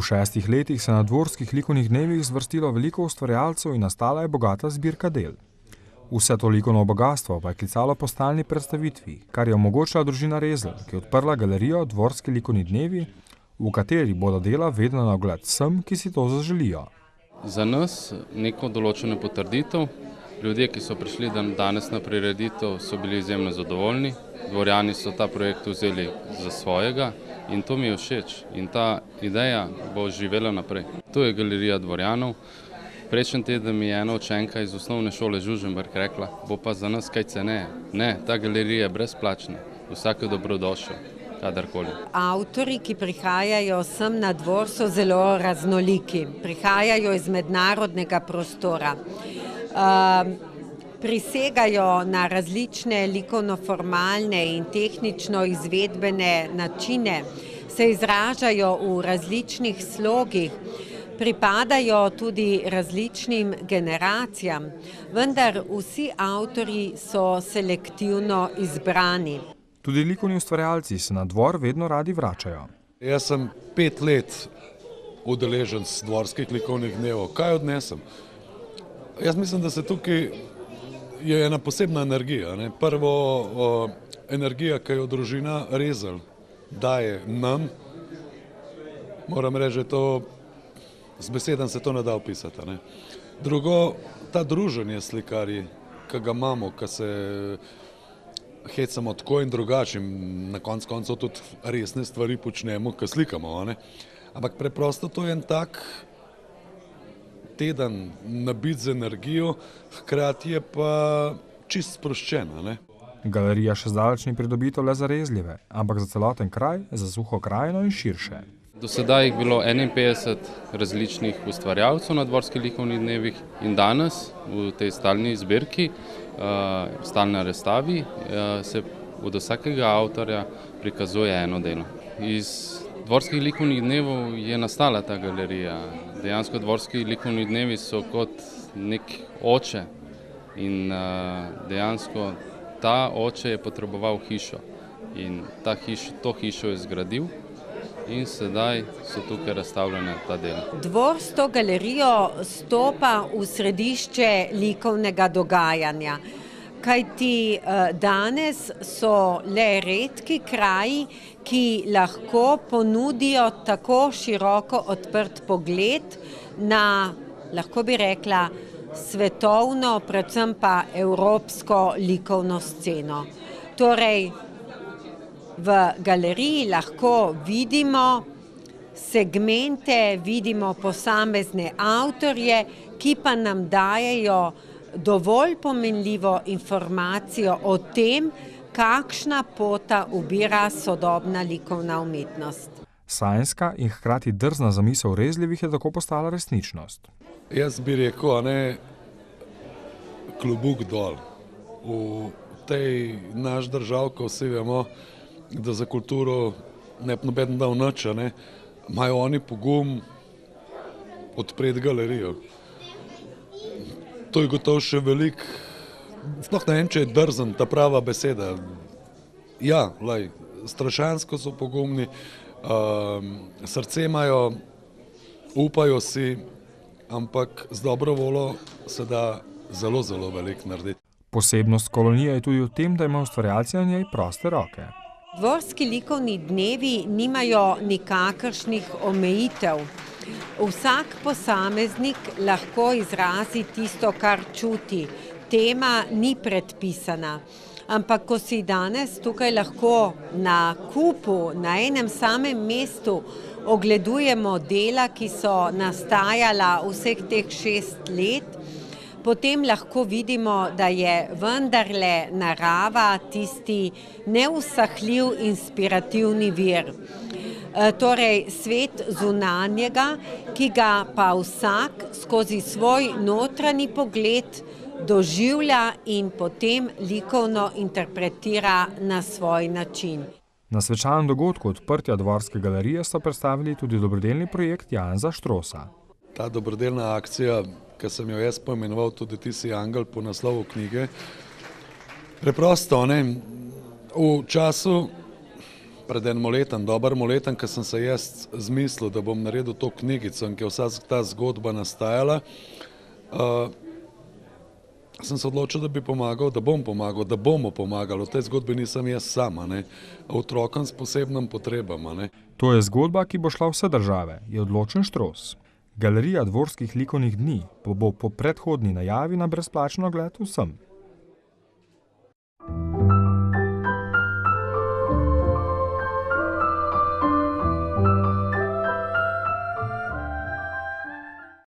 V 6 letih se na dvorskih likovnih dnevih zvrstilo veliko ustvarjalcev in nastala je bogata zbirka del. Vse to likovno bogastvo pa je klicalo po stalni predstavitvi, kar je omogočila družina Rezl, ki je odprla galerijo Dvorski likovni dnevi, v kateri bodo dela vedno na ogled vsem, ki si to zaželijo. Za nas neko določeno potrditev. Ljudje, ki so prišli danes na prireditev, so bili izjemno zadovoljni. Dvorjani so ta projekt vzeli za svojega in to mi je všeč. In ta ideja bo živela naprej. To je galerija Dvorjanov. Prejšnji teden mi je ena učenka iz osnovne šole Žužemberk rekla, bo pa za nas kaj ceneje. Ne, ta galerija je brezplačna. Vsak je dobrodošel, kadarkoli. Avtorji, ki prihajajo sem na dvor, so zelo raznoliki. Prihajajo iz mednarodnega prostora. Prisegajo na različne likovno-formalne in tehnično-izvedbene načine, se izražajo v različnih slogih, pripadajo tudi različnim generacijam, vendar vsi avtorji so selektivno izbrani. Tudi likovni ustvarjalci se na dvor vedno radi vračajo. Jaz sem 5 let udeležen z dvorskih likovnih dnevov. Kaj odnesem? Jaz mislim, da se tukaj je ena posebna energija. Ne? Prvo, energija, ki jo družina Rezl daje nam, moram reči, to z besedami se to ne da opisati. Ne? Drugo, ta druženje slikarji, ki ga imamo, ki se hecamo tako in drugače, na koncu koncev tudi resne stvari počnemo, ki slikamo. Ne? Ampak preprosto to je en tak teden nabit z energijo, hkrati je pa čist sproščena. Ne? Galerija še zdaleč ni pridobitev le za Rezljive, ampak za celoten kraj, za Suho krajino in širše. Do sedaj je bilo 51 različnih ustvarjalcev na Dvorskih likovnih dnevih in danes v tej stalni zbirki, stalni razstavi, se od vsakega avtorja prikazuje eno delo. Iz Dvorskih likovnih dnevov je nastala ta galerija. Dejansko Dvorski likovni dnevi so kot nek oče in dejansko ta oče je potreboval hišo in to hišo je zgradil in sedaj so tukaj razstavljene ta dela. Dvor s to galerijo stopa v središče likovnega dogajanja, kajti danes so le redki kraji, ki lahko ponudijo tako široko odprt pogled na, lahko bi rekla, svetovno, predvsem pa evropsko likovno sceno. Torej, v galeriji lahko vidimo segmente, vidimo posamezne avtorje, ki pa nam dajejo dovolj pomenljivo informacijo o tem, kakšna pota ubira sodobna likovna umetnost. Sanjska in hkrati drzna zamisel Rezljevih je tako postala resničnost. Jaz bi rekel, klobuk dol. V tej naš držav, ko vsi vemo, da za kulturo ne bi noben dal nič, imajo oni pogum odpreti galerijo. To je gotovo še veliko, sploh ne vem, če je drzen ta prava beseda. Ja, strašansko so pogumni, srce imajo, upajo si, ampak z dobro voljo se da zelo, zelo veliko narediti. Posebnost kolonije je tudi v tem, da ima ustvarjalci na njej proste roke. Dvorski likovni dnevi nimajo nikakršnih omejitev. Vsak posameznik lahko izrazi tisto, kar čuti. Tema ni predpisana. Ampak ko si danes tukaj lahko na kupu, na enem samem mestu ogledujemo dela, ki so nastajala vseh teh 6 let, potem lahko vidimo, da je vendarle narava tisti neusahljiv inspirativni vir. Torej svet zunanjega, ki ga pa vsak skozi svoj notranji pogled doživlja in potem likovno interpretira na svoj način. Na svečanem dogodku odprtja Dvorske galerije so predstavili tudi dobrodelni projekt Janeza Štrosa. Ta dobrodelna akcija, ki sem jo jaz poimenoval tudi Ti si angel po naslovu knjige, preprosto, v času pred enim letom, dobrim letom, ko sem se jaz zmislil, da bom naredil to knjigico in ki je vsa ta zgodba nastajala, sem se odločil, da bi pomagal, da bom pomagal, da bomo pomagali. V tej zgodbi nisem jaz sama, otrokom s posebnim potrebama. To je zgodba, ki bo šla vse države, je odločen Štros. Galerija Dvorskih likovnih dni pa bo po predhodni najavi na brezplačen ogled vsem.